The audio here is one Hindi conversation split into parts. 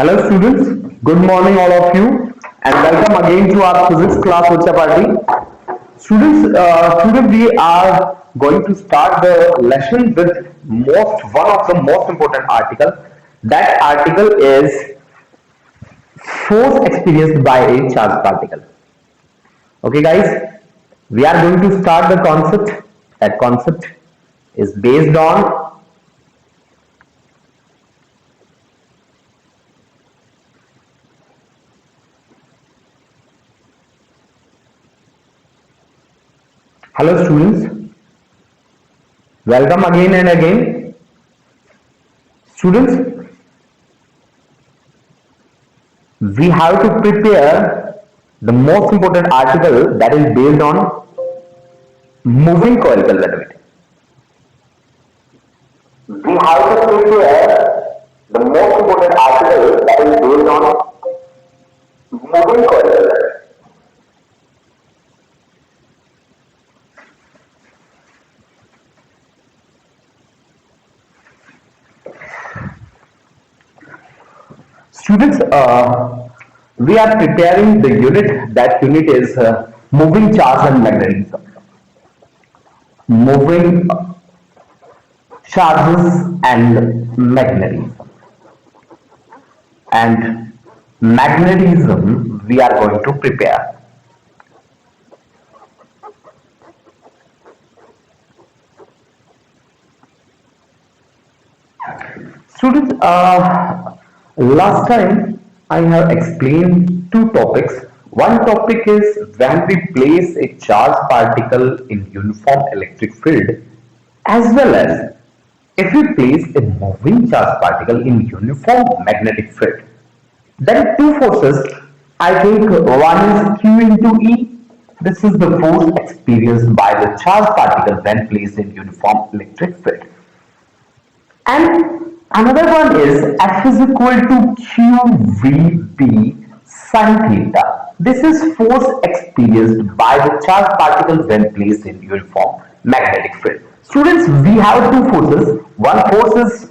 Hello students, good morning all of you and welcome again to our physics class Ucha Party. Students, today we are going to start the lesson with one of the most important article. That article is force experienced by a charged particle. Okay guys, we are going to start the concept. That concept is based on hello students, welcome again and again. Students, we have to prepare the most important article that is based on moving coil relativity. We have to prepare the most important article that is based on moving coil relativity. Students, we are preparing the unit. That unit is moving charge and magnetism. Moving charges and magnetism. And magnetism we are going to prepare. Students, last time I have explained two topics. One topic is when we place a charged particle in uniform electric field, as well as if we place a moving charged particle in uniform magnetic field. There are two forces. I think one is Q into E. This is the force experienced by the charged particle when placed in uniform electric field. And another one is F is equal to QVB sin theta. This is force experienced by the charged particle when placed in uniform magnetic field. Students, we have two forces. One force is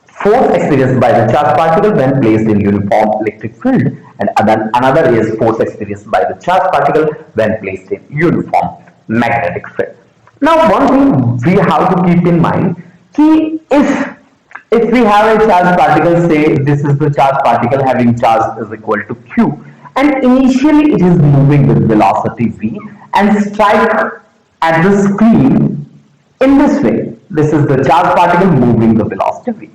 force experienced by the charged particle when placed in uniform electric field, and another is force experienced by the charged particle when placed in uniform magnetic field. Now, one thing we have to keep in mind, if we have a charged particle, say this is the charged particle having charge is equal to Q, and initially it is moving with velocity v and strike at the screen in this way. This is the charged particle moving the velocity v.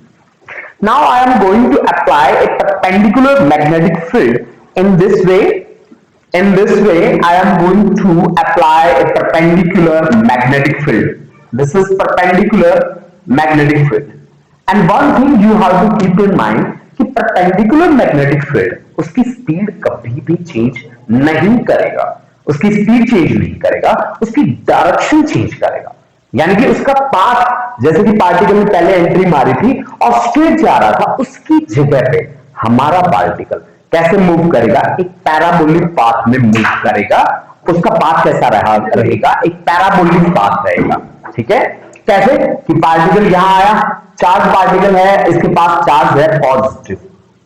Now I am going to apply a perpendicular magnetic field in this way. In this way, I am going to apply a perpendicular magnetic field. This is perpendicular magnetic field. And one thing you have to keep in mind कि perpendicular magnetic field उसकी स्पीड कभी भी चेंज नहीं करेगा. उसकी स्पीड चेंज नहीं करेगा, उसकी डायरेक्शन चेंज करेगा. यानी कि उसका पाथ, जैसे कि पार्टिकल ने पहले एंट्री मारी थी और स्ट्रेट जा रहा था, उसकी जगह पे हमारा पार्टिकल कैसे मूव करेगा? एक पैराबोलिक पाथ में मूव करेगा. उसका पाथ कैसा रहेगा? एक पैराबोलिक पाथ रहेगा. ठीक है? कैसे कि पार्टिकल यहां आया, चार्ज पार्टिकल है, इसके पास चार्ज है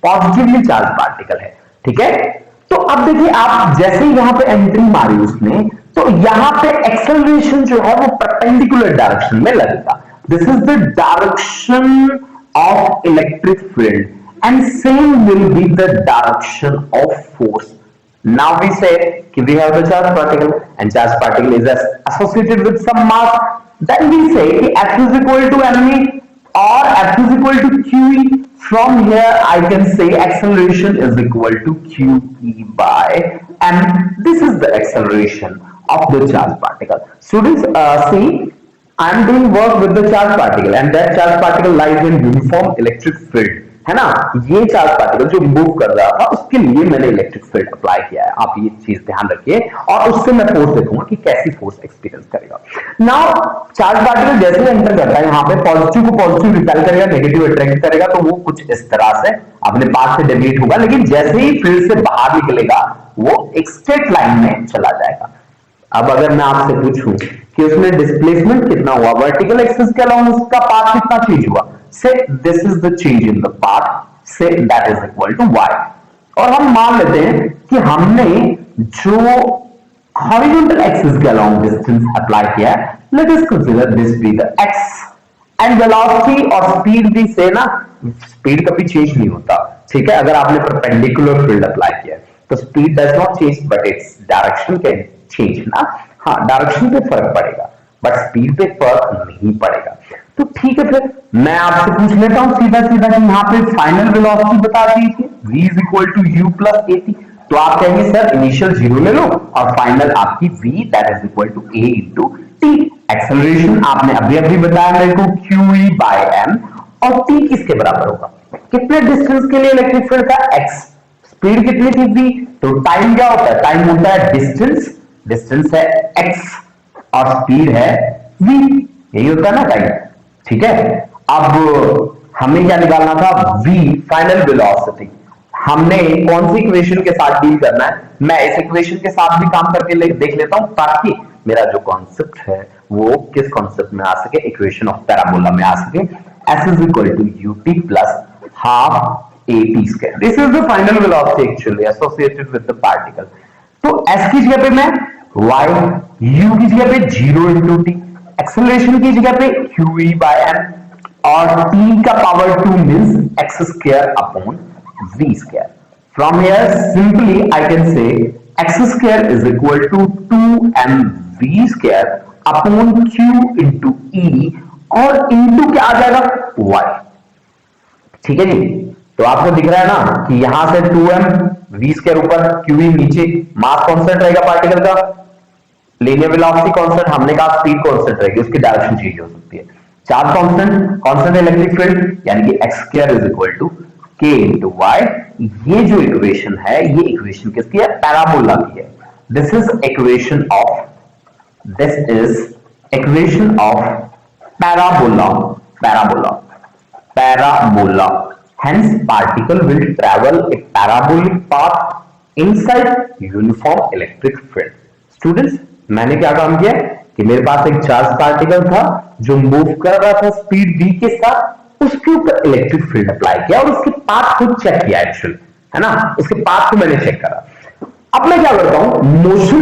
पॉजिटिवली चार्ज पार्टिकल है. ठीक है? तो अब देखिए, आप जैसे ही यहां पे एंट्री मारी उसने, तो यहां पे एक्सेलरेशन जो है वो परपेंडिकुलर डायरेक्शन में लगेगा. This is the direction of electric field and same will be the direction of force. Now we say we have the charged particle and charged particle is associated with some mass. Then we say F is equal to me or F is equal to QE. From here I can say acceleration is equal to QE by m. This is the acceleration of the charged particle. Students, see, I am doing work with the charged particle and that charged particle lies in uniform electric field. है ना? ये चार्ज पार्टिकल जो मूव कर रहा था उसके लिए मैंने इलेक्ट्रिक फील्ड अप्लाई किया है. आप ये चीज ध्यान रखिए और उससे मैं फोर्स देखूंगा कि कैसी फोर्स एक्सपीरियंस करेगा. नाउ चार्ज पार्टिकल जैसे ही एंटर करता है यहाँ पे, पॉजिटिव को पॉजिटिव रिपेल करेगा, नेगेटिव अट्रैक्ट करेगा, तो वो कुछ इस तरह से अपने पाथ से डेविएट होगा. लेकिन जैसे ही फील्ड से बाहर निकलेगा वो एक स्ट्रेट लाइन में चला जाएगा. अब अगर मैं आपसे पूछूं कि उसमें डिस्प्लेसमेंट कितना हुआ, वर्टिकल एक्सिस के अलावा उसका पाथ कितना चेंज हुआ, say this is the change in the path, से that is equal to y। और हम मान लेते हैं कि हमने जो हॉरिजॉन्टल एक्सिस के अलोंग डिस्टेंस अप्लाई किया है, let us consider this be the x and velocity और स्पीड भी से ना, स्पीड कभी चेंज नहीं होता, ठीक है। अगर आपने परपेंडिकुलर फील्ड अप्लाई किया तो speed does not change but its direction can change ना। हाँ, डायरेक्शन पे फर्क पड़ेगा बट स्पीड पे फर्क नहीं पड़ेगा। तो ठीक है, फिर मैं आपसे पूछ लेता हूं सीधा सीधा कि यहाँ पे फाइनल वेलोसिटी बता दीजिए, v is equal to U plus A T. तो आप कहेंगे सर इनिशियल जीरो ले लो और फाइनल आपकी v that is equal to a into T. Acceleration आपने अभी अभी बताया मेरे को qe बाय m, और t किसके बराबर होगा, कितने डिस्टेंस के लिए इलेक्ट्रिक फील्ड का x, स्पीड कितनी थी v, तो टाइम क्या होता है, टाइम होता है डिस्टेंस, डिस्टेंस है x और स्पीड है v, यही होता है ना टाइम, ठीक है। अब हमें क्या निकालना था, v फाइनल वेलोसिटी। हमने कौन सी इक्वेशन के साथ डील करना है, मैं इस इक्वेशन के साथ भी काम करके देख लेता हूं ताकि मेरा जो कॉन्सेप्ट है वो किस कॉन्सेप्ट में आ सके, इक्वेशन ऑफ पैराबोला में आ सके। s is equal to ut plus half at square, this is the final velocity actually associated with the particle. तो s की जगह पे मैं y, u की जगह पे 0 इंटू टी, एक्सेलरेशन की जगह पे qe बाय m और t का power 2 means x square upon v square. From here simply I can say x square is equal to 2mv square upon q into e और इंटू क्या आ जाएगा y, ठीक है जी। तो आपको दिख रहा है ना कि यहां से 2m v स्क्वायर ऊपर qe नीचे, मास कांस्टेंट रहेगा पार्टिकल का, लीनियर वेलोसिटी कांस्टेंट, हमने कहा स्पीड कांस्टेंट रहेगी, उसकी डायरेक्शन चेंज हो सकती है। Charge constant, constant electric field यानी कि x square is equal to k into y। ये जो इक्वेशन है ये इक्वेशन किसकी है, पैराबोला की है। This is equation of parabola, parabola. Hence particle will travel a parabolic path inside uniform electric field. Students, मैंने क्या काम किया कि मेरे पास एक चार्ज पार्टिकल था जो मूव कर रहा था स्पीड v के साथ, उसके ऊपर इलेक्ट्रिक फील्ड अप्लाई किया और उसके पाथ को चेक किया एक्चुअली, है ना, उसके पाथ को मैंने चेक करा। अब मैं क्या करता हूं, मोशन,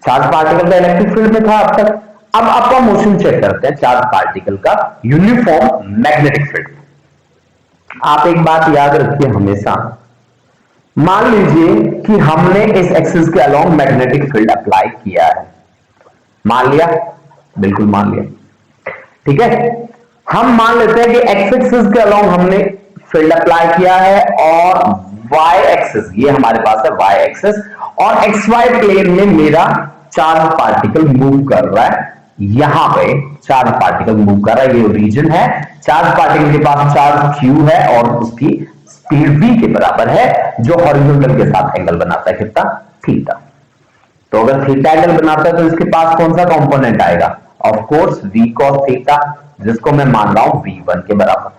चार्ज पार्टिकल का इलेक्ट्रिक फील्ड में था अब तक, अब आपका मोशन चेक करते हैं चार्ज पार्टिकल का यूनिफॉर्म मैग्नेटिक फील्ड। आप एक बात याद रखिए हमेशा, मान लीजिए कि हमने इस एक्सिस के अलोंग मैग्नेटिक फील्ड अप्लाई किया है, मान लिया, बिल्कुल मान लिया, ठीक है। हम मान लेते हैं कि एक्स एक्सिस के अलोंग हमने फील्ड अप्लाई किया है और वाई एक्सिस, ये हमारे पास है वाई एक्सिस, और एक्स वाई प्लेन में मेरा चार्ज पार्टिकल मूव कर रहा है, यहां पे चार्ज पार्टिकल मूव कर रहा है, ये रीजन है, चार्ज पार्टिकल के पास चार्ज q है और उसकी स्पीड v के बराबर है, जो हॉरिजॉन्टल के साथ एंगल बनाता है कितना, थीटा। तो अगर थीटा एंगल बनाता है तो इसके पास कौन सा कंपोनेंट आएगा, of course v cos theta, जिसको मैं मान रहा हूं v1 के बराबर,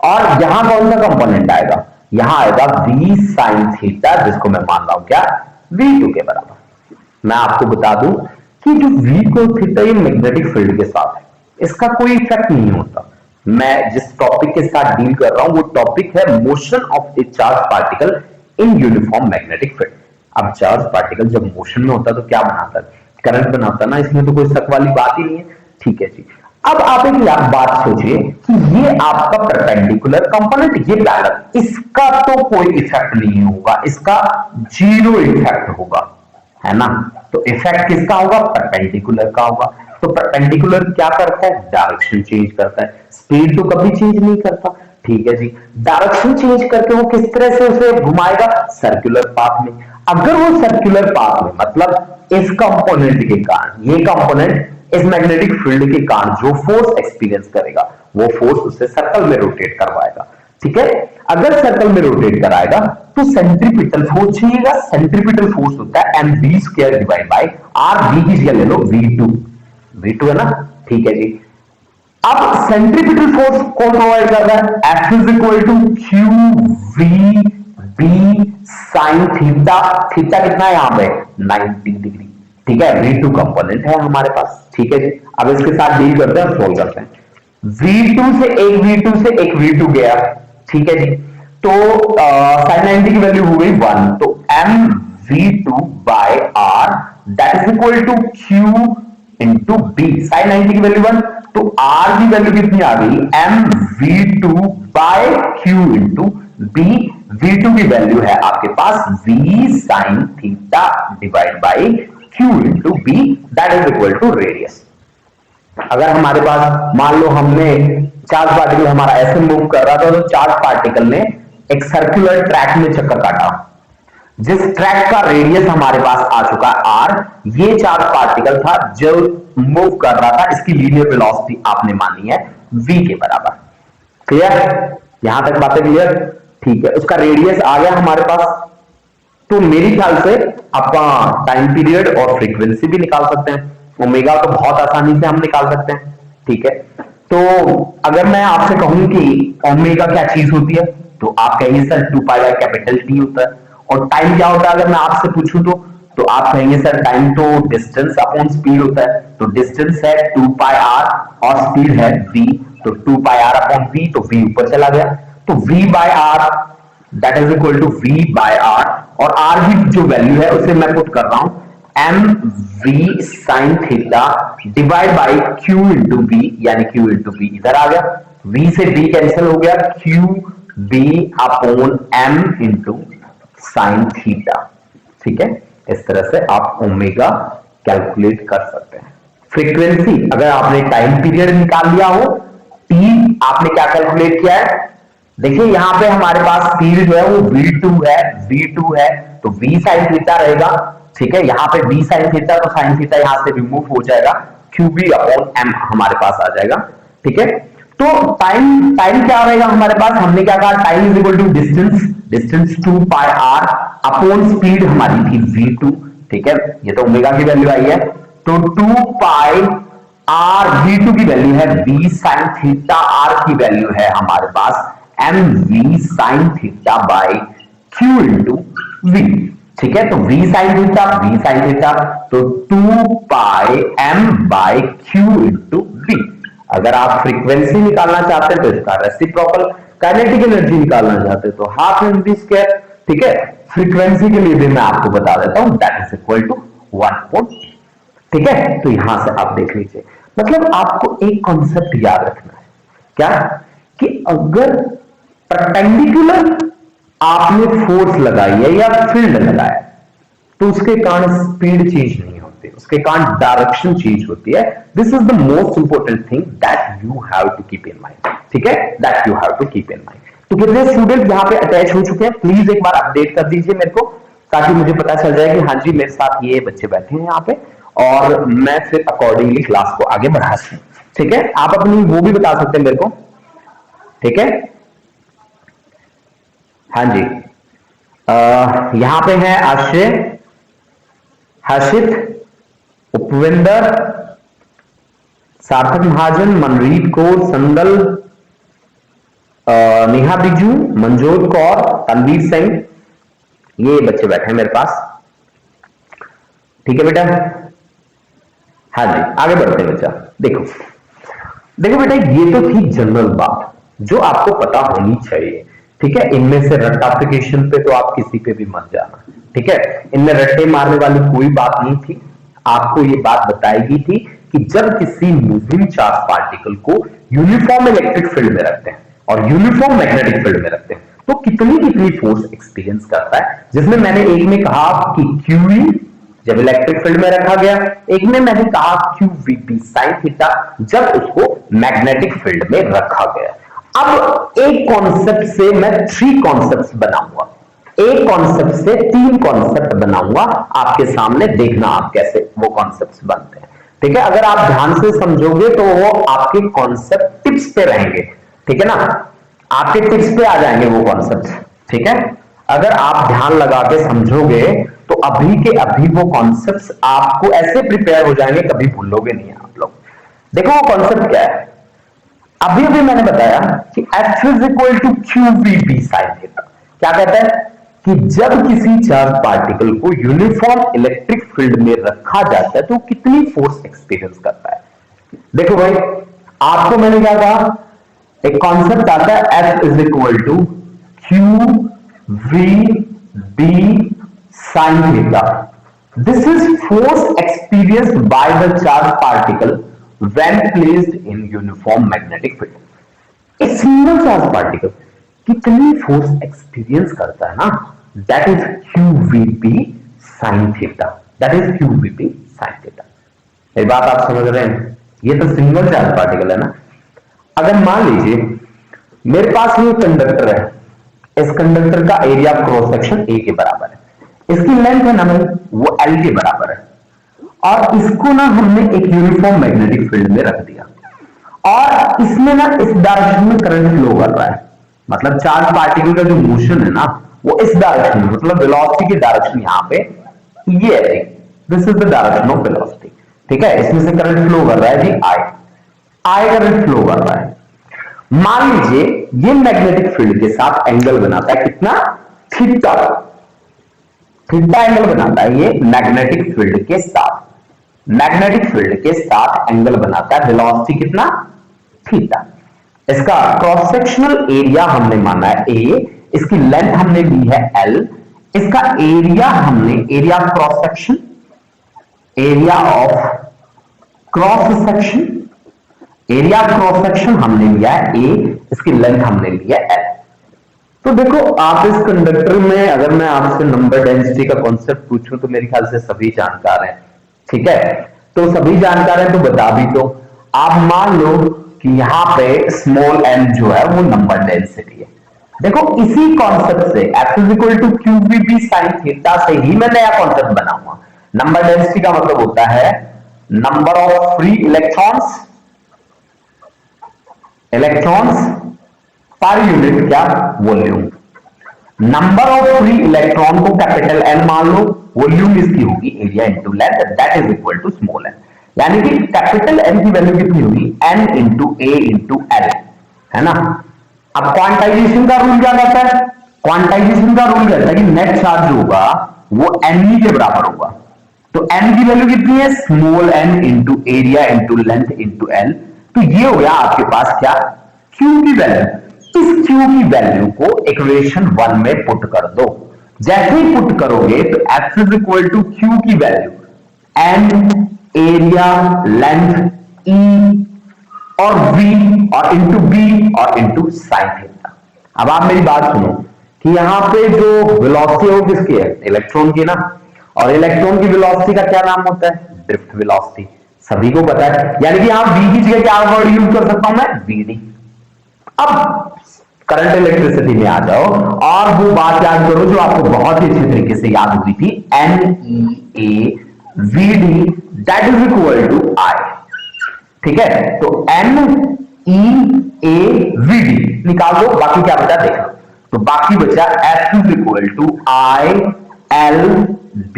और यहां कौन सा कंपोनेंट आएगा, यहां आएगा v sin थीटा, जिसको मैं मान रहा हूं क्या, v2 के बराबर। मैं आपको बता दूं कि जो v cos थीटा ये मैग्नेटिक फील्ड के साथ है, इसका कोई इफेक्ट नहीं होता। मैं जिस टॉपिक के साथ डील कर रहा हूं वो टॉपिक है motion of A charge particle in uniform magnetic field. अब चार्ज पार्टिकल जब मोशन में होता है तो क्या बनाता है, करंट बनाता है ना, इसमें तो कोई शक वाली बात ही नहीं है, ठीक है जी। अब आप एक बात सोचिए कि ये आपका परपेंडिकुलर कंपोनेंट, ये पैरेलल, इसका तो कोई इफेक्ट नहीं होगा, इसका जीरो इफेक्ट होगा, है ना। तो इफेक्ट किसका होगा, परपेंडिकुलर का होगा। तो परपेंडिकुलर क्या करता है, डायरेक्शन चेंज करता है, स्पीड तो कभी चेंज नहीं करता, ठीक है जी। डायरेक्शन चेंज करके वो किस तरह से उसे घुमाएगा, सर्कुलर पाथ में। अगर वो सर्कुलर पाथ में, मतलब इस कंपोनेंट के कारण, ये कंपोनेंट इस मैग्नेटिक फील्ड के कारण जो फोर्स एक्सपीरियंस करेगा, वो फोर्स उसे सर्कल में रोटेट करवाएगा, ठीक है। अगर सर्कल में रोटेट कराएगा तो सेंट्रीपिटल फोर्स चाहिएगा, सेंट्रीपिटल फोर्स होता है mv square divide by r, v की जगह ले लो v2 है ना, ठीक है जी। अब सेंट्रीपिटल फोर्स कौन प्रोवाइड कर रहा है, F is equal to Q V B sine theta, theta कितना है यहाँ पे 90 डिग्री, ठीक है। v2 कंपोनेंट है हमारे पास, ठीक है जी। अब इसके साथ डील करते हैं, सोल्व करते हैं। v2 से एक v2 गया, ठीक है जी। तो साइन 90 की वैल्यू हो गई 1, तो M V two by R that is equal to Q into B. Sine 90 की वैल्यू 1, तो आर की वैल्यू कितनी आ गई, M V two by Q into B. V two की वैल्यू है आपके पास V sine theta divide by Q into B that is equal to radius. अगर हमारे पास मान लो हमने चार्ज पार्टिकल हमारा ऐसे मूव कर रहा था, तो चार्ज पार्टिकल ने एक सर्कुलर ट्रैक में चक्कर काटा, जिस ट्रैक का रेडियस हमारे पास आ चुका है आर, ये चार्ज पार्टिकल था जो मूव कर रहा था, इसकी लीनियर वेलोसिटी आपने मानी है v के बराबर। क्लियर, यहां तक बातें क्लियर? ठीक है, उसका रेडियस आ गया हमारे पास, तो मेरे ख्याल से आपका टाइम पीरियड और फ्रीक्वेंसी भी निकाल सकते हैं। ओमेगा तो बहुत आसानी से हम निकाल सकते हैं। ठीक है, तो अगर मैं आपसे कहूं कि ओमेगा क्या चीज होती है, तो आप कहेंगे sir 2 pi by capital T होता है। और टाइम क्या होता है अगर मैं आपसे पूछूं तो आप कहेंगे सर टाइम तो डिस्टेंस अपॉन स्पीड होता है। तो डिस्टेंस है 2 पाई आर और स्पीड है v, तो 2 पाई आर अपॉन v, तो v ऊपर चला गया, तो v by R that is equal to v by R, और r की जो वैल्यू है उसे मैं पुट कर रहा हूं M we sine theta divide by Q into B, यानी क्यू इंटू बी इधर आ गया, v से b कैंसिल हो गया, Q B upon M into sine theta. ठीक है, इस तरह से आप ओमेगा कैलकुलेट कर सकते हैं। फ्रीक्वेंसी अगर आपने टाइम पीरियड निकाल लिया हो, टी आपने क्या कैलकुलेट किया है, देखिए यहां पे हमारे पास स्पीड जो है वो v2 है, v2 है, तो v साइन थीटा रहेगा। ठीक है, यहां पे v साइन थीटा, तो साइन थीटा यहां से रिमूव हो जाएगा, qb अपॉन m हमारे पास आ जाएगा। ठीक है, तो टाइम टाइम क्या रहेगा हमारे पास, हमने क्या कहा, time is equal to distance, distance 2 pi R upon speed हमारी थी v2। ठीक है, ये तो ओमेगा की वैल्यू आई है, तो 2 पाई आर v2 की वैल्यू है v साइन थीटा, आर की वैल्यू है हमारे पास m we sine theta by Q into v. ठीक है, तो v साइन थीटा, तो 2 pi m by Q into v. अगर आप फ्रीक्वेंसी निकालना चाहते हैं तो इसका रेसिप्रोकल, काइनेटिक एनर्जी निकालना चाहते हैं तो हाफ एम वी स्क्वायर। ठीक है, फ्रीक्वेंसी के लिए भी मैं आपको बता देता हूं दैट इज इक्वल टू 1. ठीक है, तो यहां से आप देख लीजिए, मतलब आपको एक कॉन्सेप्ट याद रखना है, क्या कि अगर परपेंडिकुलर आपने फोर्स लगाई है या फील्ड लगाया है, तो उसके कारण स्पीड चेंज नहीं होती, उसके कारण डायरेक्शन चेंज होती है। This is the most important thing that you have to keep in mind. ठीक है, that you have to keep in mind. तो कितने स्टूडेंट यहां पे अटैच हो चुके हैं, प्लीज एक बार अपडेट कर दीजिए मेरे को, ताकि मुझे पता चल जाए कि हाँ जी मेरे साथ ये बच्चे बैठे हैं यहाँ पे, और मैं फिर अकॉर्डिंगली क्लास को आगे बढ़ा सकूं। ठीक है, आप अपनी वो भी बता सकते हैं मेरे को। ठीक है, हाँ जी, यहां पे है आश्रय, हर्षित, उपविंदर, सार्थक महाजन, मनरीत कौर, संदल, नेहा बिजू, मनजोत कौर, तनवीर सिंह, ये बच्चे बैठे हैं मेरे पास। ठीक है बेटा, हाँ जी आगे बढ़ते हैं बच्चा। देखो देखो बेटा, ये तो थी जनरल बात जो आपको पता होनी चाहिए। ठीक है, इनमें से रट्टाफिकेशन पे तो आप किसी पे भी मत जाना। ठीक है, इनमें रट्टे मारने वाली कोई बात नहीं थी। आपको ये बात बताई गई थी कि जब किसी मूविंग चार्ज पार्टिकल को यूनिफॉर्म इलेक्ट्रिक फील्ड में रखते हैं और यूनिफॉर्म मैग्नेटिक फील्ड में रखते हैं, तो कितनी कितनी फोर्स एक्सपीरियंस करता है, जिसमें मैंने एक में कहा कि क्यूई जब इलेक्ट्रिक फील्ड में रखा गया, एक में मैंने कहा क्यूवीपी साइन थीटा जब उसको मैग्नेटिक फील्ड में रखा गया। अब एक कॉन्सेप्ट से मैं 3 कॉन्सेप्ट्स बनाऊंगा, एक कॉन्सेप्ट से 3 कॉन्सेप्ट बनाऊंगा, आपके सामने देखना आप कैसे वो कॉन्सेप्ट्स बनते हैं। ठीक है, अगर आप ध्यान से समझोगे तो वो आपके कॉन्सेप्ट टिप्स पे रहेंगे। ठीक है ना, आपके टिप्स पे आ जाएंगे वो कॉन्सेप्ट। ठीक है, अगर आप ध्यान लगा के समझोगे तो अभी के अभी वो कॉन्सेप्ट्स आपको ऐसे प्रिपेयर हो जाएंगे, कभी भूलोगे नहीं आप लोग। देखो वो कॉन्सेप्ट क्या है, अभी अभी मैंने बताया कि F is equal to QVP sine theta. क्या कहता है कि जब किसी चार्ज पार्टिकल को यूनिफॉर्म इलेक्ट्रिक फील्ड में रखा जाता है तो कितनी फोर्स एक्सपीरियंस करता है। देखो भाई, आपको मैंने क्या कहा, एक कॉन्सेप्ट आता है F is equal to Q V B sin theta. This is force experienced by the charged particle when placed in uniform magnetic field. एक सिंगल चार्ज पार्टिकल कितनी फोर्स एक्सपीरियंस करता है ना, that is QVP sin theta, that is QVP sin theta. ये बात आप समझ रहे हैं? ये तो सिंगल चार्ज पार्टिकल है ना। अगर मान लीजिए मेरे पास ये कंडक्टर है, इस कंडक्टर का एरिया क्रॉस सेक्शन ए के बराबर है, इसकी लेंथ है ना भाई वो एल के बराबर है, और इसको ना हमने एक यूनिफॉर्म मैग्नेटिक फील्ड में रख दिया और इसमें ना इस डायरेक्शन में करंट फ्लो कर रहा है। मतलब चार्ज पार्टिकल का जो मोशन है ना वो इस डायरेक्शन में, मतलब वेलोसिटी की डायरेक्शन यहां पे ये है, this is the direction of velocity. ठीक है, इसमें से करंट फ्लो कर रहा है जी आई करंट फ्लो कर रहा है। मान लीजिए ये मैग्नेटिक फील्ड के साथ एंगल बनाता है कितना, थीटा। थीटा एंगल बनाता है ये मैग्नेटिक फील्ड के साथ, मैग्नेटिक फील्ड के साथ एंगल बनाता है, वेलोसिटी कितना, थीटा। इसका क्रॉस सेक्शनल एरिया हमने माना है ए, इसकी लेंथ हमने ली है एल, इसका एरिया हमने area cross section, area of cross section, area cross section हमने लिया है ए, इसकी लेंथ हमने ली है एल। तो देखो आप इस कंडक्टर में अगर मैं आपसे नंबर डेंसिटी का कॉन्सेप्ट पूछूं तो मेरे ख्याल से सभी जानकार हैं। ठीक है, तो सभी जानकार हैं तो बता भी दो। आप मान लो कि यहां पे स्मॉल m जो है वो नंबर डेंसिटी है। देखो इसी कॉन्सेप्ट से F is equal to QVP sin theta से ही मैं नया कॉन्सेप्ट बनाऊंगा। नंबर डेंसिटी का मतलब होता है number of free electrons, electrons पर यूनिट क्या, volume. Number of free electron को कैपिटल N मान लो, वॉल्यूम इसकी होगी area into length, that is equal to small n। यानी कि कैपिटल N की वैल्यू कितनी होगी, N इंटू ए इंटू एल, है ना। अब क्वांटाइजेशन का रूल क्या कहता है, क्वांटाइजेशन का रूल कहता है कि नेट चार्ज होगा वो N के बराबर होगा। तो N की वैल्यू कितनी है, small n into area into length into L. तो ये हो गया आपके पास क्या, Q की वैल्यू। इस Q की वैल्यू को इक्वेशन 1 में पुट कर दो। जैसे ही पुट करोगे तो F is equal to Q की value N area length E और V और इंटू B और इंटू साइन थीटा। अब आप मेरी बात सुनो कि यहां पे जो वेलोसिटी हो किसकी है, इलेक्ट्रॉन की ना, और इलेक्ट्रॉन की वेलोसिटी का क्या नाम होता है, ड्रिफ्ट वेलोसिटी, सभी को पता है। यानी कि यहां V की जगह क्या वर्ड यूज कर सकता हूं मैं, VD। अब करंट इलेक्ट्रिसिटी में आ जाओ और वो बात याद करो जो आपको बहुत ही अच्छे तरीके से याद हुई थी, NEA VD that is equal to I। ठीक है, तो NEA VD निकाल दो, बाकी क्या बचा देख लो। तो बाकी बचा F is equal to ILB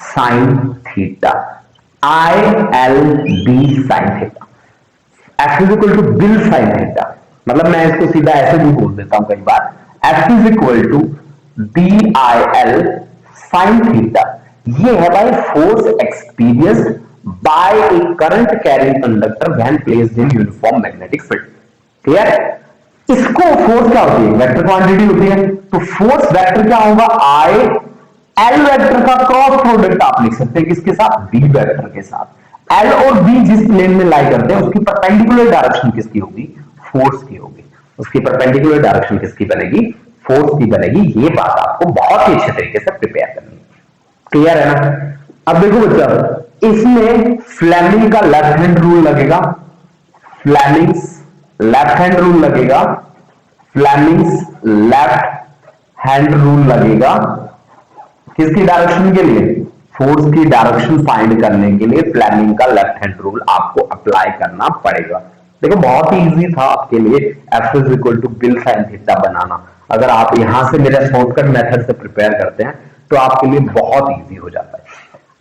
sine theta, ILB sine theta. F is equal to bill sine theta, मतलब मैं इसको सीधा ऐसे भी बोल देता हूं कई बार, F is equal to BIL sine theta. ये है भाई force experienced by a current carrying conductor when placed in uniform magnetic field. Clear? इसको फोर्स क्या होती है, वेक्टर क्वांटिटी होती है। तो फोर्स वेक्टर क्या होगा, I L वेक्टर का क्रॉस प्रोडक्ट आप लिख सकते हैं किसके साथ, B वेक्टर के साथ। L और B जिस प्लेन में लाई करते हैं उसकी परपेंडिकुलर डायरेक्शन किसकी होगी, फोर्स की होगी। उसकी परपेंडिकुलर डायरेक्शन किसकी बनेगी, फोर्स की बनेगी। ये बात आपको बहुत ही अच्छे तरीके से प्रिपेयर करनी है। क्लियर है ना। अब देखो बच्चा, इसमें फ्लेमिंग का लेफ्ट हैंड रूल लगेगा, फ्लेमिंग्स लेफ्ट हैंड रूल लगेगा, फ्लेमिंग्स लेफ्ट हैंड रूल लगेगा। किसकी डायरेक्शन के लिए, फोर्स की डायरेक्शन फाइंड करने के लिए फ्लेमिंग का लेफ्ट हैंड रूल आपको अप्लाई करना पड़ेगा। देखो बहुत ही इजी था आपके लिए F is equal to bill sine theta बनाना। अगर आप यहां से मेरा शॉर्टकट मेथड से प्रिपेयर करते हैं तो आपके लिए बहुत इजी हो जाता है।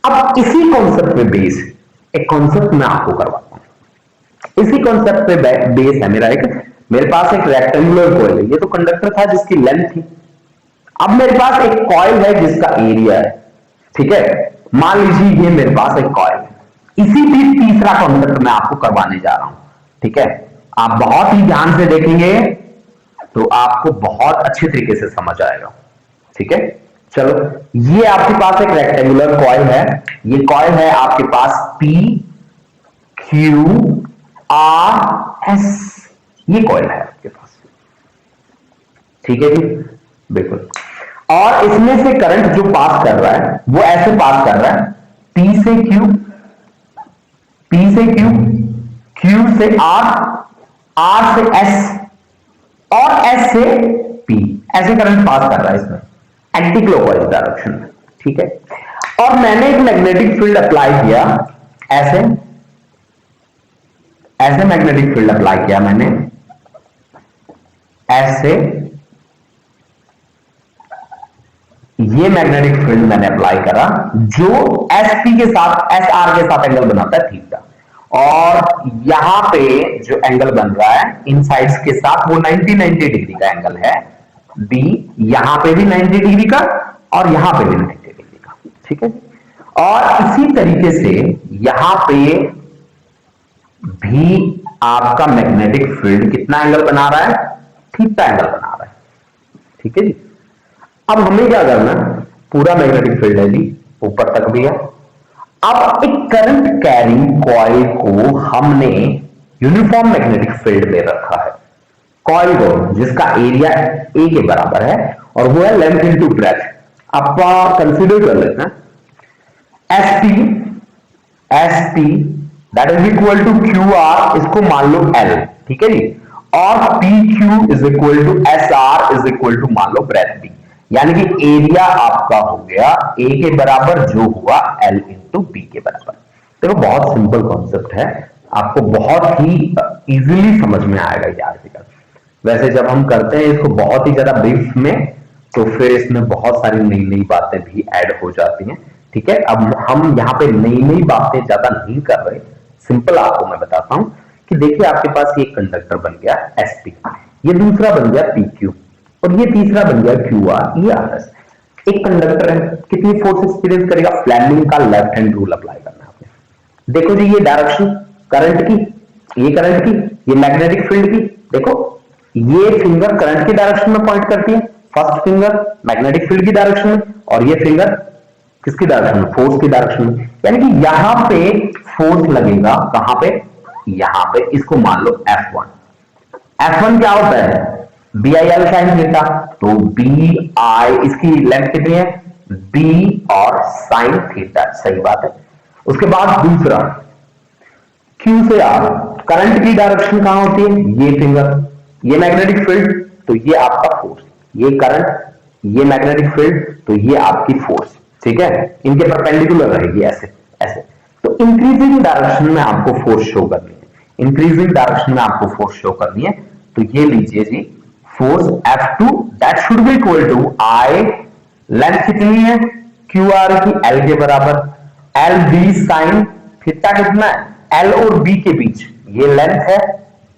अब इसी कॉन्सेप्ट पे बेस एक कॉन्सेप्ट मैं आपको करवाता हूं। इसी कॉन्सेप्ट पे बेस है मेरे पास एक रेक्टेंगुलर कॉइल है। ये तो कंडक्टर था जिसकी लेंथ थी। अब मेरे पास एक कॉइल है जिसका एरिया है। ठीक है, मान लीजिए ये मेरे पास एक कॉइल है। इसी भी तीसरा कॉन्सेप्ट मैं आपको करवाने जा रहा हूं। ठीक है, आप बहुत ही ध्यान से देखेंगे तो आपको बहुत अच्छे तरीके से समझ आएगा। ठीक है, चलो ये आपके पास एक रेक्टेंगुलर कॉइल है, ये कॉइल है आपके पास P Q R S, ये कॉइल है आपके पास। ठीक है जी, बिल्कुल। और इसमें से करंट जो पास कर रहा है वो ऐसे पास कर रहा है, P से Q, P से Q, Q से R, R से S और S से P, ऐसे करंट पास कर रहा है इसमें एंटी क्लॉकवाइज डायरेक्शन में। ठीक है, और मैंने एक मैग्नेटिक फील्ड अप्लाई किया, ऐसे ऐसे मैग्नेटिक फील्ड अप्लाई किया मैंने, ऐसे ये मैग्नेटिक फील्ड मैंने अप्लाई करा जो SP के साथ, SR के साथ एंगल बनाता है थीटा, और यहां पे जो एंगल बन रहा है इन साइड्स के साथ वो 90 डिग्री का एंगल है B, यहां पे भी 90 डिग्री का और यहां पे भी 90 डिग्री का। ठीक है, और इसी तरीके से यहां पे भी आपका मैग्नेटिक फील्ड कितना एंगल बना रहा है, थीटा एंगल बना रहा है। ठीक है जी, अब हमें क्या करना है, पूरा मैग्नेटिक फील्ड है जी, ऊपर तक भी है। अब एक करंट कैरिंग कॉइल को हमने यूनिफॉर्म मैग्नेटिक फील्ड में रखा है, कॉइल को जिसका एरिया A के बराबर है और वो है लेंथ इनटू ब्रेथ। आप कंसीडर कर लेते हैं SP that is equal to QR, इसको मान लो L। ठीक है जी, और PQ is equal to SR is equal to मान लो ब्रेथ B, यानी कि एरिया आपका हो गया A के बराबर जो हुआ L इंटू B के बराबर। देखो बहुत सिंपल कॉन्सेप्ट है, आपको बहुत ही इजीली समझ में आएगा ये आर्टिकल। वैसे जब हम करते हैं इसको बहुत ही ज्यादा ब्रीफ में, तो फिर इसमें बहुत सारी नई नई बातें भी ऐड हो जाती हैं। ठीक है, अब हम यहाँ पे नई नई बातें ज्यादा नहीं कर रहे, सिंपल आपको मैं बताता हूं कि देखिए आपके पास ये कंडक्टर बन गया SP, ये दूसरा बन गया PQ, और ये तीसरा बन गया QR, ये RS। एक कंडक्टर है, कितनी फोर्स एक्सपीरियंस करेगा, फ्लेमिंग का लेफ्ट हैंड रूल अप्लाई करना है आपने। देखो जी ये डायरेक्शन करंट की, ये करंट की, ये मैग्नेटिक फील्ड की, देखो ये फिंगर करंट की डायरेक्शन में पॉइंट करती है, फर्स्ट फिंगर मैग्नेटिक फील्ड की डायरेक्शन में, और ये फिंगर किसकी डायरेक्शन में, फोर्स की डायरेक्शन में। यानी कि यहां पे फोर्स लगेगा, कहां पे, यहां पे, इसको मान लो F1। F1 क्या होता है, BI साइन थीटा, तो BI इसकी लेंथ कितनी है, B और साइन थीटा, सही बात है। उसके बाद दूसरा Q से R, करंट की डायरेक्शन कहां होती है, ये फिंगर, ये मैग्नेटिक फील्ड, तो ये आपका फोर्स, ये करंट, ये मैग्नेटिक फील्ड, तो ये आपकी फोर्स। ठीक है, इनके परपेंडिकुलर रहेगी ऐसे ऐसे। तो इंक्रीजिंग डायरेक्शन में आपको फोर्स शो करनी है, इंक्रीजिंग डायरेक्शन में आपको फोर्स शो करनी है, तो ये लीजिए जी force F2 that should be equal to I, length कितनी है QR की, L के बराबर, LB साइन थीटा कितना है, L और B के बीच ये लेंथ है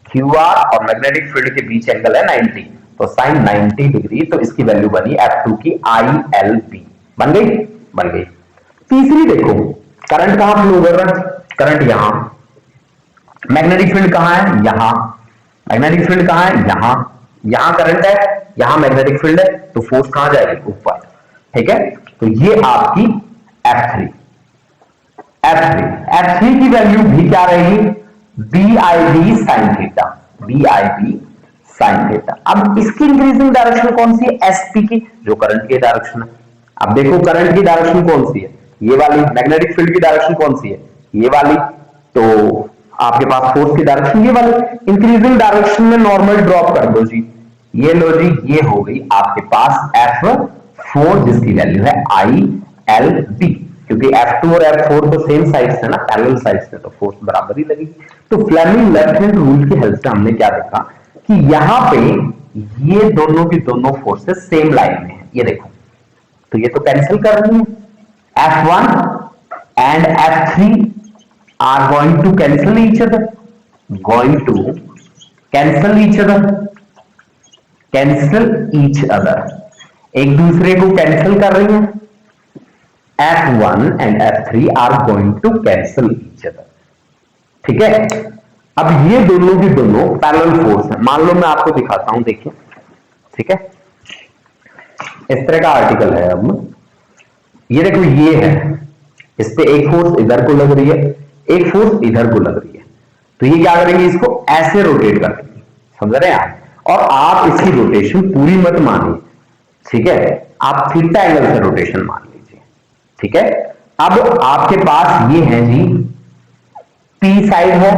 QR और मैग्नेटिक फील्ड के बीच एंगल है 90, तो साइन 90 डिग्री, तो इसकी वैल्यू बनी F2 की ILB, बन गई, बन गई। तीसरी देखो, करंट कहां फ्लो कर रहा है, करंट यहां, मैग्नेटिक फील्ड कहां है, यहां, मैग्नेटिक फील्ड कहां है, यहां, यहां करंट है, यहां मैग्नेटिक फील्ड है, तो फोर्स कहां जाएगी, ऊपर। ठीक है, तो ये आपकी F3, F3 की वैल्यू भी क्या रहेगी, BIB sine theta, BIB sign theta. अब इसकी इंक्रीजिंग डायरेक्शन कौन सी है, SP की, जो करंट की डायरेक्शन है। अब देखो करंट की डायरेक्शन कौन सी है, ये वाली, मैग्नेटिक फील्ड की डायरेक्शन कौन सी है, ये वाली, तो आपके पास फोर्स की डायरेक्शन ये वाली, इंक्रीजिंग डायरेक्शन में नॉर्मल ड्रॉप कर दो जी, ये लो जी, ये हो गई आपके पास F4 जिसकी वैल्यू है ILB, क्योंकि F2 और F4 तो सेम साइड्स है ना, पैरेलल साइड्स है, तो फोर्स बराबर ही लगेगी। तो फ्लेमिंग लेफ्ट हैंड रूल की हेल्प से हमने क्या देखा कि यहां पे ये दोनों की दोनों फोर्सेस सेम लाइन में है, ये देखो, तो ये तो कैंसिल कर रही है, F1 and F3 are going to cancel each other, going to cancel each other, cancel each other, एक दूसरे को कैंसिल कर रही हैं, F1 and F3 are going to cancel each other। ठीक है, अब ये दोनों की दोनों पैरेलल फोर्स है, मान लो मैं आपको दिखाता हूं, देखिए ठीक है, इस तरह का आर्टिकल है। अब ये देखो, ये है, इस पे एक फोर्स इधर को लग रही है, एक फोर्स इधर को लग रही है, तो ये क्या करेंगे, इसको ऐसे रोटेट कर देंगे, समझ रहे हैं आप। और आप इसकी रोटेशन पूरी मत मानिए, ठीक है, आप थीटा एंगल से रोटेशन मान लीजिए, ठीक है। अब आपके पास ये है जी पी साइड है,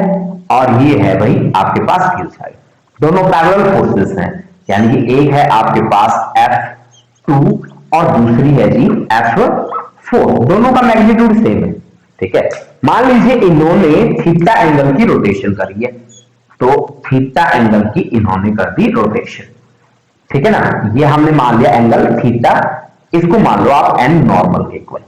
और ये है भाई आपके पास क्यू साइड, दोनों पैरेलल फोर्सेस हैं, यानी कि एक है आपके पास F2 और दूसरी है जी F4, दोनों का मैग्नीट्यूड सेम है, ठीक है। मान लीजिए इन्होंने थीटा एंगल की रोटेशन करी है, तो थीटा एंगल की इन्होंने कर दी रोटेशन, ठीक है ना, ये हमने मान लिया एंगल थीटा, इसको मान लो आप एन नॉर्मल के इक्वल,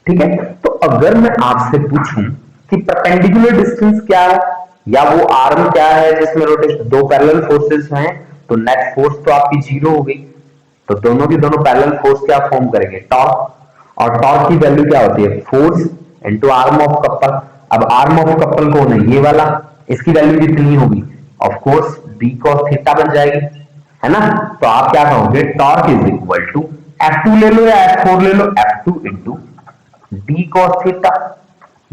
ठीक है। तो अगर मैं आपसे पूछूं कि परपेंडिकुलर डिस्टेंस क्या है, या वो आर्म क्या है जिसमें रोटेशन, दो पैरेलल फोर्सेस हैं, तो नेट फोर्स तो आपकी जीरो हो गई, तो दोनों की दोनों पैरेलल फोर्स क्या फॉर्म करेंगे, टॉर्क, और टॉर्क की वैल्यू क्या होती है, force into arm of couple. अब आर्म ऑफ कपल कौन है, ये वाला, इसकी वैल्यू कितनी होगी, of course d cos theta बन जाएगी, है ना। तो आप क्या कहोगे, torque is equal to F2 ले लो या F4 ले लो, F2 into D cos theta,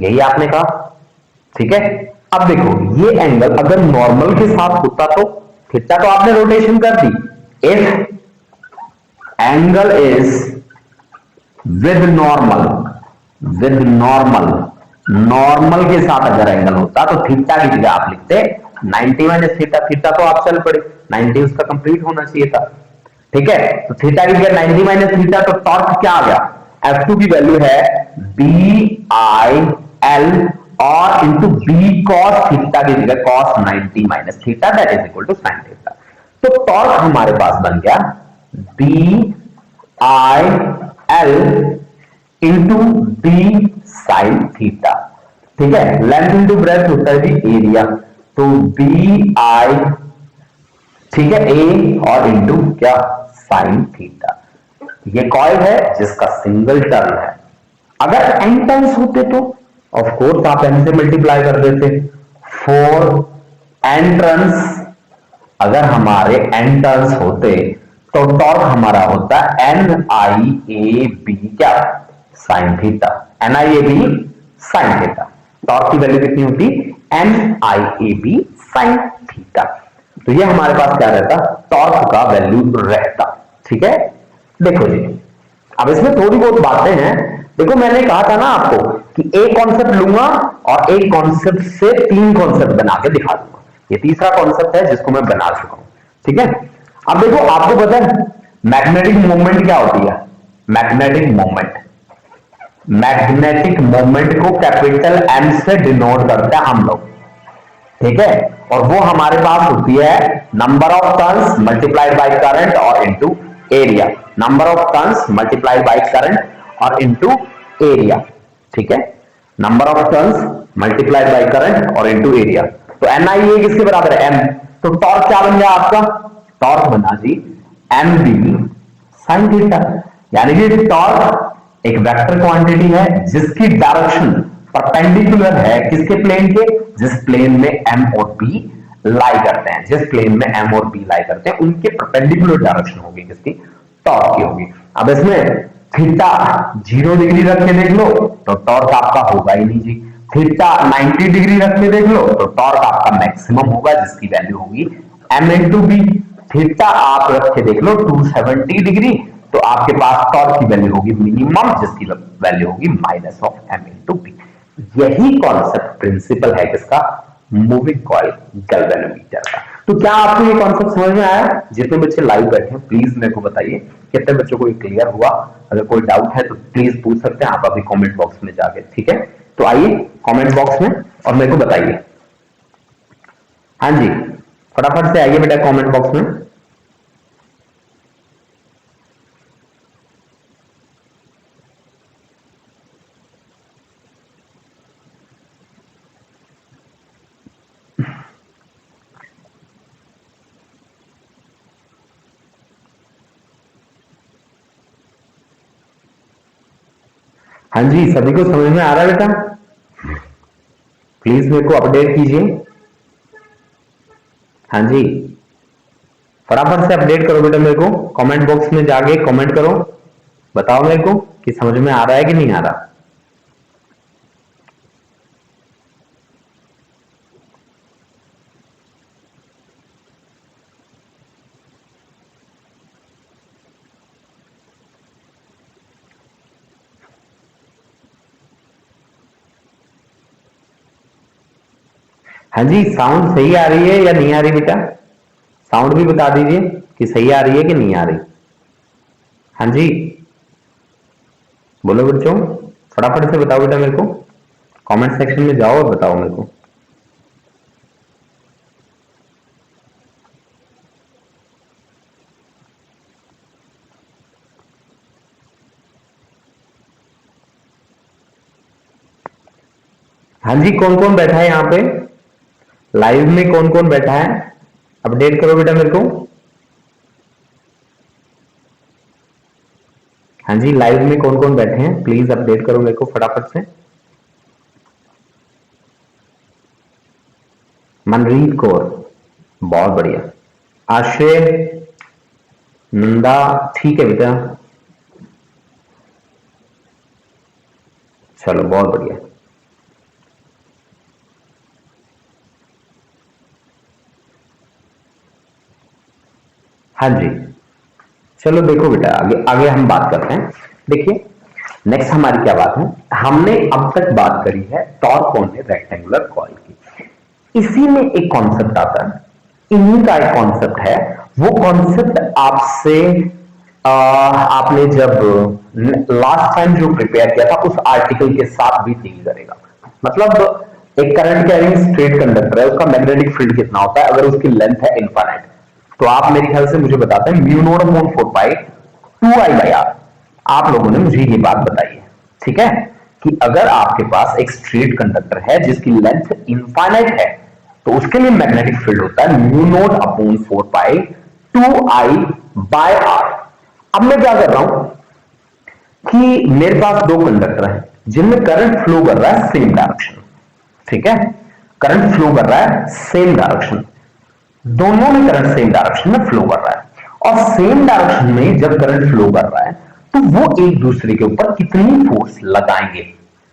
यही आपने कहा, ठीक है। अब देखो ये एंगल अगर नॉर्मल के साथ होता तो थीटा तो आपने रोटेशन कर दी, if angle is with normal, with normal, normal के साथ अगर एंगल होता तो थीटा की जगह आप लिखते 90 माइनस थीटा, थीटा तो आप चल पड़े 90 उसका कंप्लीट होना चाहिए था, ठीक है। तो थीटा की जगह 90 माइनस थीटा, तो टॉर्क क्या आ गया, F2 की वैल्यू है बी आई एल और इंटू बी कॉस थीटा की जगह cos 90 minus theta that is equal to sine theta. तो टॉर्क हमारे पास बन गया B I L into B sine theta, ठीक है। लेंथ इंटू ब्रेथ होता है जी एरिया, तो बी आई, ठीक है, ए और इंटू क्या साइन थीटा। ये कॉइल है जिसका सिंगल टर्न है, अगर एन टर्न्स होते तो ऑफ कोर्स आप एन से मल्टीप्लाई कर देते, 4 एन टर्न्स, अगर हमारे एन टर्न्स होते तो टॉर्क हमारा होता एन आई ए बी क्या sine theta, N I A B sine theta, torque की वैल्यू कितनी होती N I A B sine theta. तो ये हमारे पास क्या रहता, टॉर्क का वैल्यू रहता, ठीक है। देखो जी अब इसमें थोड़ी बहुत बातें हैं, देखो मैंने कहा था ना आपको कि एक कॉन्सेप्ट लूंगा और एक कॉन्सेप्ट से 3 कॉन्सेप्ट बना के दिखा दूंगा, ये तीसरा कॉन्सेप्ट है जिसको मैं बना चुका हूं, ठीक है। अब देखो आपको पता है मैग्नेटिक मोमेंट क्या होती है, मैग्नेटिक मोमेंट, मैग्नेटिक मोमेंट को कैपिटल एम से डिनोट करते हैं हम लोग, ठीक है। और वो हमारे पास होती है number of turns multiplied by current और into area, number of turns multiplied by current और इनटू एरिया, ठीक है, number of turns multiplied by current और इनटू एरिया। तो एन आई ए किसके बराबर है, एम, तो टॉर्क क्या बन गया आपका, टॉर्क बना ji M B sine theta, यानी कि टॉर्क एक वेक्टर क्वांटिटी है जिसकी डायरेक्शन परपेंडिकुलर है किसके प्लेन के, जिस प्लेन में एम और बी लाई करते हैं, जिस प्लेन में एम और बी लाई करते हैं उनके परपेंडिकुलर डायरेक्शन होगी किसकी, टॉर्क की होगी। अब इसमें थीटा 0 डिग्री रख के देख लो तो टॉर्क आपका होगा ही नहीं जी, थीटा 90 डिग्री रख के देख लो तो टॉर्क आपका मैक्सिमम होगा जिसकी वैल्यू होगी एम इंटू बी, थीटा आप रख के देख लो 270 डिग्री तो आपके पास टॉर्क की वैल्यू होगी मिनिमम जिसकी वैल्यू होगी minus of M into B. यही कॉन्सेप्ट प्रिंसिपल है किसका, मूविंग कॉइल गैल्वेनोमीटर का। तो क्या आपको ये कॉन्सेप्ट समझ में आया, जितने बच्चे लाइव बैठे हैं प्लीज मेरे को बताइए कितने बच्चों को ये क्लियर हुआ, अगर कोई डाउट है तो प्लीज पूछ सकते हैं आप अभी कमेंट बॉक्स में जाके, ठीक है। तो आइए कमेंट बॉक्स में और मेरे को बताइए, हाँ जी फटाफट से आइए बेटा कमेंट बॉक्स में। हाँ जी सभी को समझ में आ रहा है बेटा, प्लीज मेरे को अपडेट कीजिए, हाँ जी फटाफट से अपडेट करो बेटा, मेरे को कमेंट बॉक्स में जाके कमेंट करो, बताओ मेरे को कि समझ में आ रहा है कि नहीं आ रहा। हाँ जी, साउंड सही आ रही है या नहीं आ रही बेटा? साउंड भी बता दीजिए कि सही आ रही है कि नहीं आ रही। हाँ जी, बोलो बच्चों, फटाफट से बताओ बेटा मेरे को, कमेंट सेक्शन में जाओ और बताओ मेरे को। हाँ जी, कौन कौन बैठा है यहाँ पे लाइव में, कौन कौन बैठा है? अपडेट करो बेटा मेरे को। हाँ जी, लाइव में कौन कौन बैठे हैं, प्लीज अपडेट करो मेरे को फटाफट से। मनरीत कौर, बहुत बढ़िया। आश्रय, नंदा, ठीक है बेटा, चलो बहुत बढ़िया। हाँ जी, चलो देखो बेटा, आगे आगे हम बात करते हैं। देखिए नेक्स्ट हमारी क्या बात है, हमने अब तक बात करी है torque on a rectangular coil की। इसी में एक कॉन्सेप्ट आता है, इन्हीं का एक कॉन्सेप्ट है, वो कॉन्सेप्ट आपसे आपने जब लास्ट टाइम जो प्रिपेयर किया था उस आर्टिकल के साथ भी डील करेगा। मतलब एक करंट कैरिंग स्ट्रेट कंडक्टर है, उसका मैग्नेटिक फील्ड कितना होता है अगर उसकी लेंथ है इनफाइनाइट, तो आप मेरे ख्याल से मुझे बताते हैं mu not upon 4 pi 2I/r। आप लोगों ने मुझे ये बात बताई है, ठीक है, कि अगर आपके पास एक स्ट्रेट कंडक्टर है जिसकी लेंथ इनफाइनाइट है तो उसके लिए मैग्नेटिक फील्ड होता है mu not upon 4 pi 2I/r। अब मैं क्या कर रहा हूं कि मेरे पास दो कंडक्टर हैं जिनमें करंट फ्लो कर रहा है सेम डायरेक्शन, ठीक है, करंट फ्लो कर रहा है सेम डायरेक्शन, दोनों में करंट सेम डायरेक्शन में फ्लो कर रहा है, और सेम डायरेक्शन में जब करंट फ्लो कर रहा है तो वो एक दूसरे के ऊपर कितनी फोर्स लगाएंगे,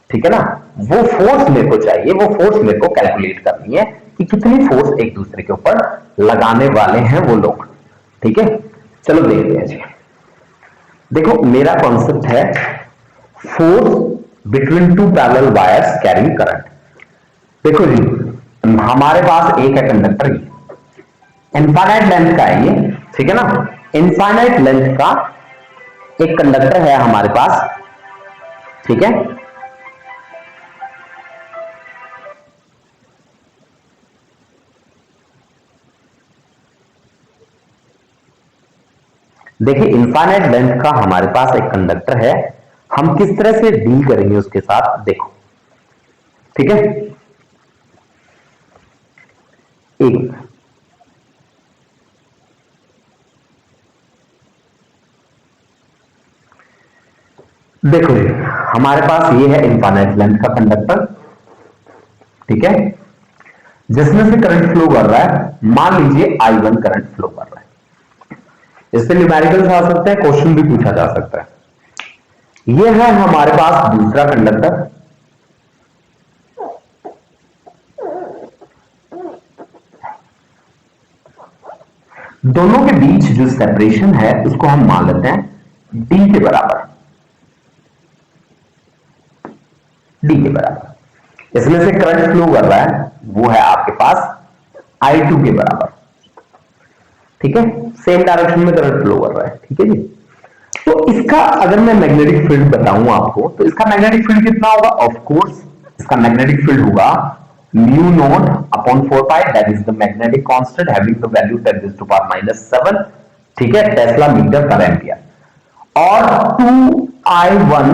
ठीक है ना, वो फोर्स मेरे को चाहिए, वो फोर्स मेरे को कैलकुलेट करनी है कि कितनी फोर्स एक दूसरे के ऊपर लगाने वाले हैं वो लोग, ठीक है। चलो देखते हैं जी, देखो मेरा कॉन्सेप्ट है force between two parallel wires carrying current. देखो जी, हमारे पास एक है कंडक्टर, इनफाइनाइट लेंथ का है ये, ठीक है ना, इनफाइनाइट लेंथ का एक कंडक्टर है हमारे पास, ठीक है। देखिए इनफाइनाइट लेंथ का हमारे पास एक कंडक्टर है, हम किस तरह से डील करेंगे उसके साथ देखो, ठीक है। एक देखो जी, हमारे पास ये है इनफाइनाइट लेंथ का कंडक्टर, ठीक है, जिसमें से करंट फ्लो कर रहा है, मान लीजिए I1 करंट फ्लो कर रहा है, इससे न्यूमेरिकल्स आ सकते हैं, क्वेश्चन भी पूछा जा सकता है। ये है हमारे पास दूसरा कंडक्टर, दोनों के बीच जो सेपरेशन है उसको हम मान लेते हैं d के बराबर, d के बराबर, इसमें से करंट फ्लो कर रहा है वो है आपके पास I2 के बराबर, ठीक है, सेम डायरेक्शन में करंट फ्लो कर रहा है, ठीक है जी। तो इसका अगर मैं मैग्नेटिक फील्ड बताऊं आपको तो इसका मैग्नेटिक फील्ड कितना होगा, ऑफ कोर्स इसका मैग्नेटिक फील्ड होगा mu not upon 4 pi, that is the magnetic constant having the value 10⁻⁷, ठीक है, टेस्ला मीटर पर एम्पियर, और 2I1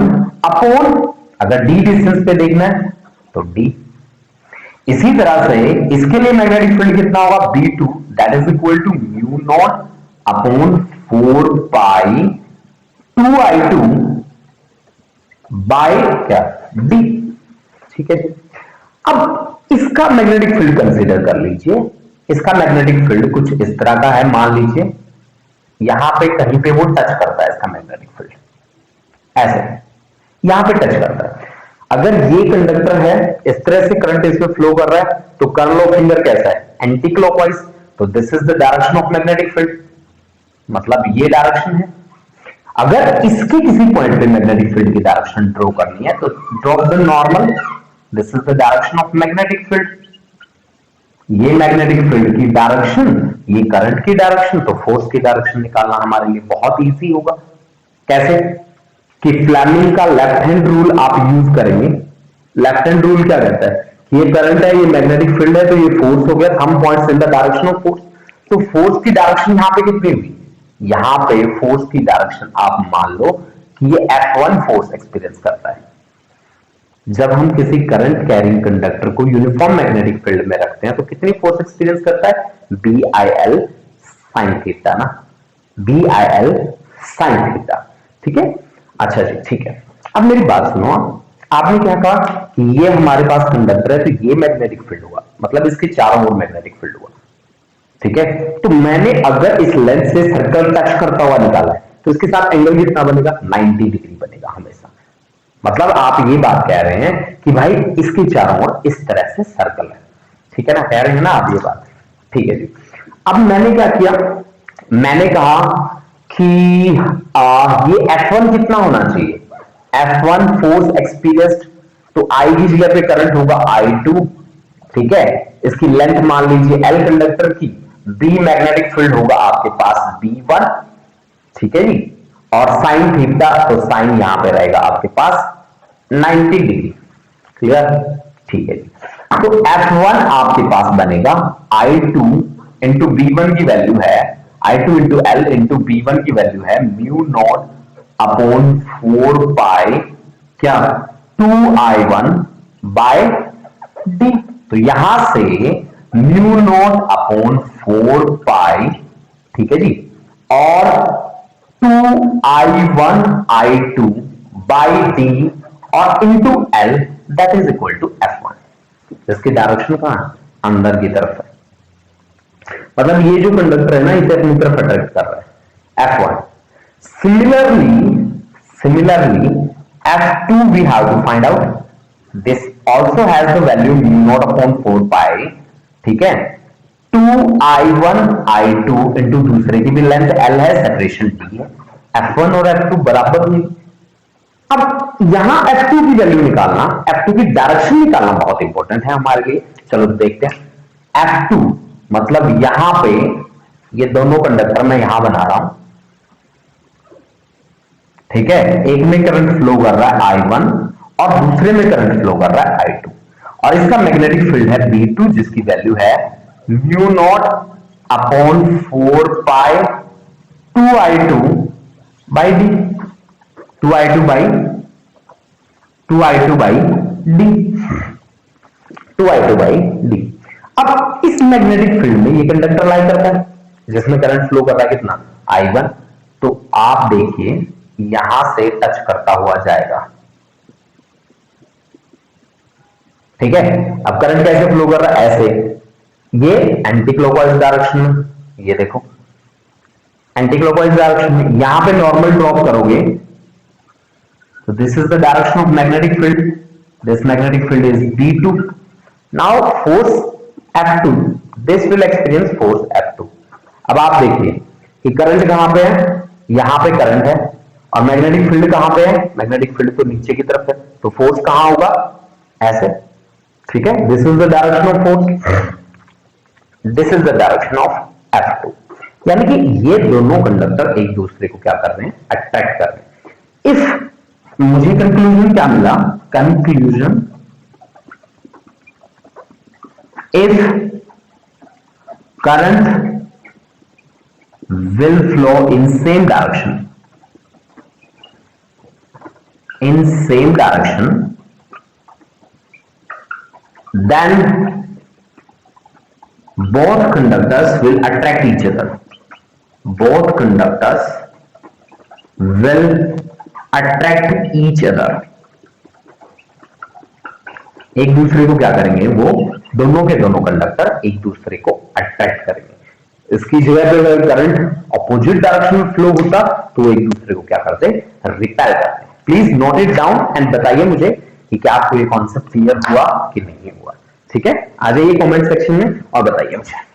अपॉन, अगर d डिस्टेंस पे देखना है तो d, इसी तरह से इसके लिए मैग्नेटिक फील्ड कितना होगा B2, that is equal to mu not upon 4 pi 2I2 by क्या d, ठीक है जी। अब इसका मैग्नेटिक फील्ड कंसीडर कर लीजिए, इसका मैग्नेटिक फील्ड कुछ इस तरह का है, मान लीजिए यहां पे कहीं पे वो टच करता है, इसका मैग्नेटिक फील्ड ऐसे यहां पे टच करता है। अगर ये कंडक्टर है, इस तरह से करंट इसमें फ्लो कर रहा है, तो कर्ल ऑफ फिंगर कैसा है, एंटी क्लॉकवाइज, तो this is the direction of magnetic field, मतलब ये डायरेक्शन है। अगर इसके किसी पॉइंट पे मैग्नेटिक फील्ड की डायरेक्शन ड्रॉ करनी है तो draw the normal, this is the direction of magnetic field. ये मैग्नेटिक फील्ड की डायरेक्शन, ये करंट की डायरेक्शन, तो फोर्स की डायरेक्शन निकालना हमारे लिए बहुत इजी होगा। कैसे कि फ्लेमिंग का लेफ्ट हैंड रूल आप यूज करेंगे। लेफ्ट हैंड रूल क्या कहता है कि ये करंट है, ये मैग्नेटिक फील्ड है, तो ये फोर्स हो गया, thumb points in the direction of force. तो फोर्स की डायरेक्शन यहां पे कितनी हुई, यहां पे फोर्स की डायरेक्शन आप मान लो कि ये F1 फोर्स एक्सपीरियंस करता है। जब हम किसी करंट कैरिंग कंडक्टर को यूनिफॉर्म मैग्नेटिक फील्ड में रखते हैं तो कितनी फोर्स एक्सपीरियंस करता है, BIL साइन थीटा ना, BIL साइन थीटा, ठीक है। अच्छा जी, ठीक है। अब मेरी बात सुनो, आपने क्या कहा कि ये हमारे पास कंडक्टर है, तो ये मैग्नेटिक फील्ड हुआ, मतलब इसके चारों ओर मैग्नेटिक फील्ड हुआ, ठीक है। तो मैंने अगर इस लेंथ से सर्कल टच करता हुआ निकाला है तो इसके साथ एंगल कितना बनेगा, 90 डिग्री बनेगा हमेशा। मतलब आप ये बात कह रहे हैं कि भाई इसके चारों ओर इस तरह से सर्कल है, ठीक है ना, कह रहे हैं ना आप ये बात, ठीक है जी। अब मैंने क्या किया, मैंने कहा कि ये F1 कितना होना चाहिए, F1 फोर्स एक्सपीरियंस्ड, तो I की जगह पे करंट होगा I2, ठीक है। इसकी लेंथ मान लीजिए L कंडक्टर की, B मैग्नेटिक फील्ड होगा आपके पास B1, ठीक है जी। और साइन थीटा, तो साइन यहां पे रहेगा आपके पास 90 डिग्री, क्लियर, ठीक है जी। तो F1 आपके पास बनेगा I2 इंटू B1 की वैल्यू है, I2 into L into B1 की वैल्यू है म्यू नॉट अपॉन 4 पाई क्या 2I1 बाय डी। तो यहां से म्यू नॉट अपॉन 4 पाई, ठीक है जी, और 2I1 I2 बाई डी और into L that is equal to F1। इसकी डायरेक्शन कहां, अंदर की तरफ है, मतलब ये जो कंडक्टर है ना इसे अपनी तरफ अट्रैक्ट कर रहा है F1। Similarly F2 we have to find out, this also has the value mu naught upon 4 pi, ठीक है। 2I1 I2 इंटू दूसरे की भी लेंथ L है, सेपरेशन D है, F1 और F2 बराबर नहीं। अब यहां F2 की वैल्यू निकालना, F2 की डायरेक्शन निकालना बहुत इंपॉर्टेंट है हमारे लिए। चलो देखते हैं F2, मतलब यहां पे ये दोनों कंडक्टर मैं यहां बना रहा हूं, ठीक है। एक में करंट फ्लो कर रहा है I1 और दूसरे में करंट फ्लो कर रहा है I2, और इसका मैग्नेटिक फील्ड है B2 जिसकी वैल्यू है mu not upon 4 pi 2I2 by D, 2I2 by D, 2I2 by D. अब इस मैग्नेटिक फील्ड में ये कंडक्टर लाई करता है जिसमें करंट फ्लो कर रहा है कितना I1, तो आप देखिए यहां से टच करता हुआ जाएगा, ठीक है। अब करंट कैसे फ्लो कर रहा है, ऐसे, ये एंटी क्लॉकवाइज डायरेक्शन में, ये देखो एंटी क्लॉकवाइज डायरेक्शन में, यहां पे नॉर्मल ड्रॉप करोगे तो this is the direction of magnetic field, this magnetic field is B2। Now force F2, this will experience force F2। अब आप देखिए कि करंट कहां पे है, यहां पे करंट है, और मैग्नेटिक फील्ड कहां पे है, मैग्नेटिक फील्ड तो नीचे की तरफ है, तो फोर्स कहां होगा, ऐसे, ठीक है। This is the direction of force, this is the direction of F2, यानी कि ये दोनों कंडक्टर एक दूसरे को क्या कर रहे हैं, अट्रैक्ट कर रहे हैं। इफ मुझे कंक्लूजन क्या मिला, conclusion if current will flow in same direction, then both conductors will attract each other, both conductors will attract each other, एक दूसरे को क्या करेंगे, वो दोनों के दोनों कंडक्टर एक दूसरे को अट्रैक्ट करेंगे। इसकी जगह पे अगर करंट ऑपोजिट डायरेक्शन में फ्लो होता तो वो एक दूसरे को क्या करते, रिपेल करते। Please note it down and बताइए मुझे कि क्या आपको ये कॉन्सेप्ट क्लियर हुआ कि नहीं हुआ। ठीक है, आ जाइए कमेंट सेक्शन में और बताइए मुझे।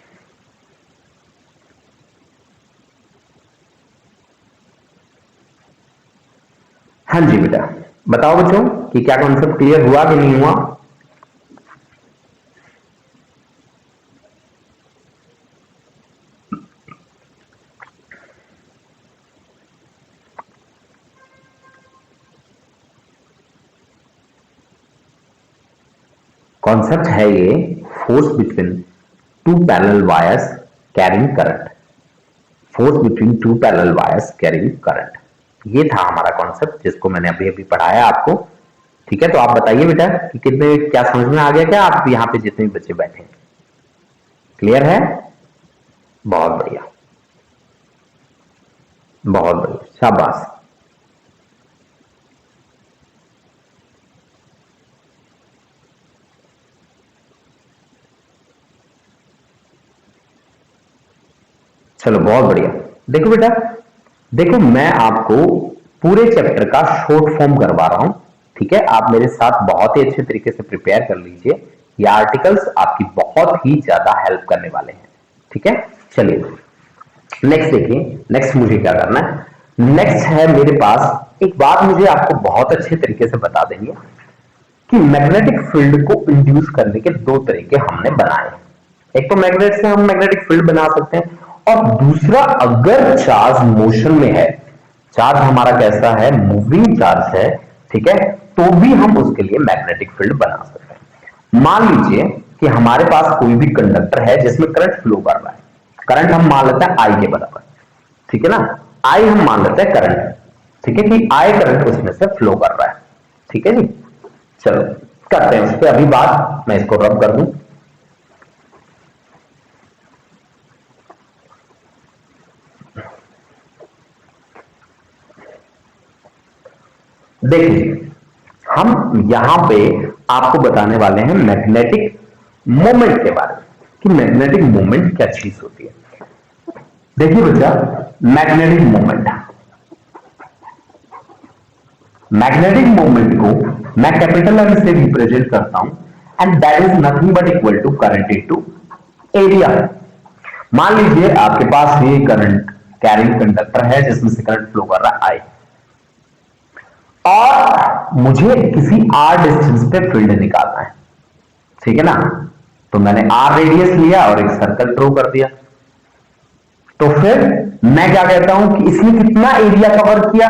हाँ जी बेटा, बताओ बच्चों कि क्या कॉन्सेप्ट क्लियर हुआ कि नहीं हुआ। कॉन्सेप्ट है ये force between two parallel wires carrying current. Force between two parallel wires carrying current, ये था हमारा कॉन्सेप्ट जिसको मैंने अभी अभी पढ़ाया आपको। ठीक है, तो आप बताइए बेटा कि कितने, क्या समझ में आ गया क्या आप यहाँ पे जितने भी बच्चे बैठे हैं? क्लियर है? बहुत बढ़िया, बहुत बढ़िया, शाबाश। चलो बहुत बढ़िया। देखो बेटा, देखो मैं आपको पूरे चैप्टर का शॉर्ट फॉर्म करवा रहा हूं। ठीक है, आप मेरे साथ बहुत ही अच्छे तरीके से प्रिपेयर कर लीजिए, ये आर्टिकल्स आपकी बहुत ही ज्यादा हेल्प करने वाले हैं। ठीक है, चलिए नेक्स्ट देखिए। नेक्स्ट मुझे क्या करना है, नेक्स्ट है मेरे पास एक बात मुझे आपको बहुत अच्छे तरीके से बता देंगे कि मैग्नेटिक फील्ड को इंड्यूस करने के दो तरीके हमने बनाए। एक तो मैग्नेट से हम मैग्नेटिक फील्ड बना सकते हैं, और दूसरा अगर चार्ज मोशन में है, चार्ज हमारा कैसा है, मूविंग चार्ज है, ठीक है, तो भी हम उसके लिए मैग्नेटिक फील्ड बना सकते हैं। मान लीजिए कि हमारे पास कोई भी कंडक्टर है जिसमें करंट फ्लो कर रहा है, करंट हम मान लेते हैं आई के बराबर। ठीक है ना, आई हम मान लेते हैं करंट। ठीक है, कि आई करंट उसमें से फ्लो कर रहा है। ठीक है जी, चलो करते हैं उस पर अभी बात, मैं इसको रब कर दूं। देखिए, हम यहां पे आपको बताने वाले हैं मैग्नेटिक मोमेंट के बारे में कि मैग्नेटिक मोमेंट क्या चीज होती है। देखिए बच्चा, मैग्नेटिक मोमेंट, मैग्नेटिक मोमेंट को मैं कैपिटल एम से रिप्रेजेंट करता हूं and that is nothing but equal to current into area. मान लीजिए आपके पास ये करंट कैरिंग कंडक्टर है जिसमें से करंट फ्लो कर रहा है आई, और मुझे किसी आर डिस्टेंस पे फील्ड निकालना है। ठीक है ना, तो मैंने आर रेडियस लिया और एक सर्कल ड्रॉ कर दिया। तो फिर मैं क्या कहता हूं कि इसने कितना एरिया कवर किया।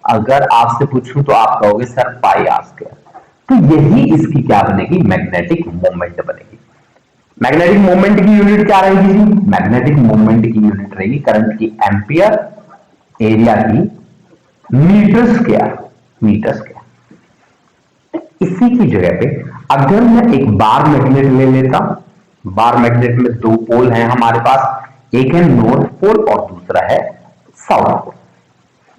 अगर आपसे पूछूं तो आप कहोगे सर पाई आर स्क्वायर। तो यही इसकी क्या बनेगी, मैग्नेटिक मोमेंट बनेगी। मैग्नेटिक मोमेंट की यूनिट क्या रहेगी जी, मैग्नेटिक मोमेंट की यूनिट रहेगी करंट की एम्पियर, एरिया की मीटर स्क्वायर, मीटर स्क्वायर। इसी की जगह पे अगर मैं एक बार मैग्नेट ले लेता, बार मैग्नेट में दो पोल हैं हमारे पास, एक है नॉर्थ पोल और दूसरा है साउथ पोल।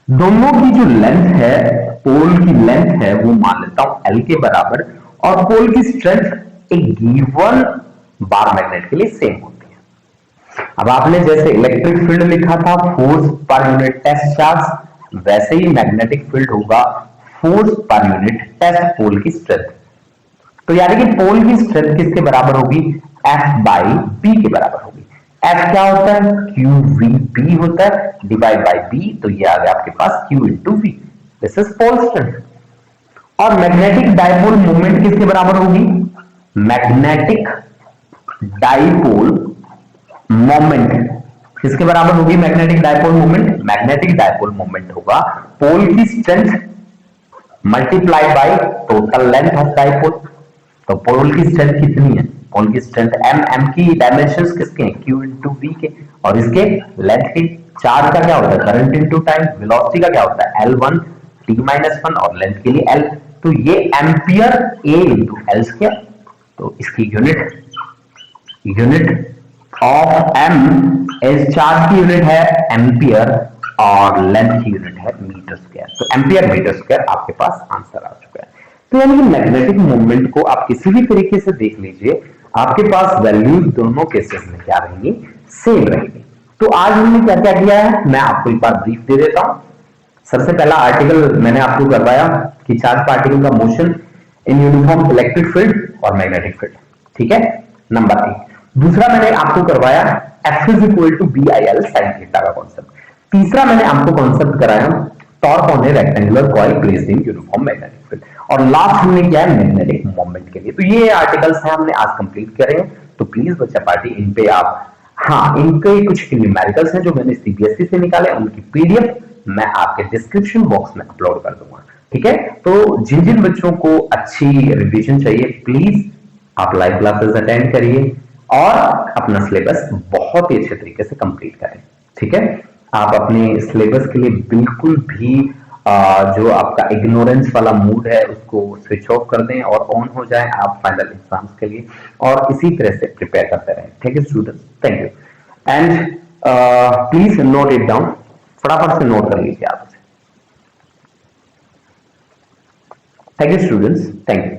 दोनों की जो लेंथ है, पोल की लेंथ है, वो मान लेता हूं एल के बराबर, और पोल की स्ट्रेंथ एक गिवन बार मैग्नेट के लिए सेम होती है। अब आपने जैसे इलेक्ट्रिक फील्ड लिखा था force per unit test charge, वैसे ही मैग्नेटिक फील्ड होगा फोर्स पर यूनिट टेस्ट पोल की स्ट्रेंथ। तो यानी कि पोल की स्ट्रेंथ किसके बराबर होगी, एफ बाई बी के बराबर होगी। एफ क्या होता है, क्यू वी बी होता है, डिवाइड बाई बी, तो ये आ गया आपके पास Q into V. This is pole strength. और मैग्नेटिक डाइपोल मूवमेंट किसके बराबर होगी, मैग्नेटिक डाइपोल मोमेंट किसके बराबर होगी, magnetic dipole moment, magnetic dipole moment होगा पोल की strength multiply by total length of dipole. तो पोल की स्ट्रेंथ कितनी है, पोल की स्ट्रेंथ एम, एम की डायमेंशंस किसके हैं, क्यू इंटू वी के, और इसके लेंथ की। चार्ज का क्या होता है, करंट इंटू टाइम। वेलोसिटी का क्या होता है, L one T minus one, और लेंथ के लिए एल। तो ये ampere A into L square. तो इसकी unit of M is, charge की यूनिट है एम्पियर और लेंथ की यूनिट है मीटर स्क्वायर। तो एम्पियर मीटर स्क्वायर आपके पास आंसर आ चुका है। तो यानी कि मैग्नेटिक मूवमेंट को आप किसी भी तरीके से देख लीजिए, आपके पास वैल्यूज दोनों केसेस में क्या रहेंगी, सेम रहेंगी। तो आज हमने क्या क्या किया है, मैं आपको एक बार ब्रीफ दे देता हूं। सबसे पहला आर्टिकल मैंने आपको करवाया कि चार्ज पार्टिकल का motion in uniform electric field और मैग्नेटिक फील्ड, ठीक है, नंबर 1। दूसरा मैंने आपको करवाया F is equal to B I L sine theta का कॉन्सेप्ट। तीसरा मैंने आपको कॉन्सेप्ट कराया torque on a rectangular coil placed in uniform magnetic field. और लास्ट हमने किया है मैग्नेटिक मोमेंट के लिए। तो ये आर्टिकल्स हैं हमने आज कंप्लीट करे हैं। तो प्लीज बच्चा पार्टी इन पे आप, हाँ, इनके कुछ न्यूमेरिकल्स हैं जो मैंने सीबीएसई से निकाले, उनकी पीडीएफ मैं आपके डिस्क्रिप्शन बॉक्स में अपलोड कर दूंगा, ठीक है। तो जिन जिन बच्चों को अच्छी रिवीजन चाहिए प्लीज आप लाइव क्लासेस अटेंड करिए और अपना सिलेबस बहुत ही अच्छे तरीके से कंप्लीट करें, ठीक है। आप अपने सिलेबस के लिए बिल्कुल भी जो आपका इग्नोरेंस वाला मूड है उसको स्विच ऑफ कर दें और ऑन हो जाए आप फाइनल एग्जाम्स के लिए, और इसी तरह से प्रिपेयर करते रहें। ठीक है students, thank you. And please note it down, फटाफट से नोट कर लीजिए आप उसे। Thank you students, thank you.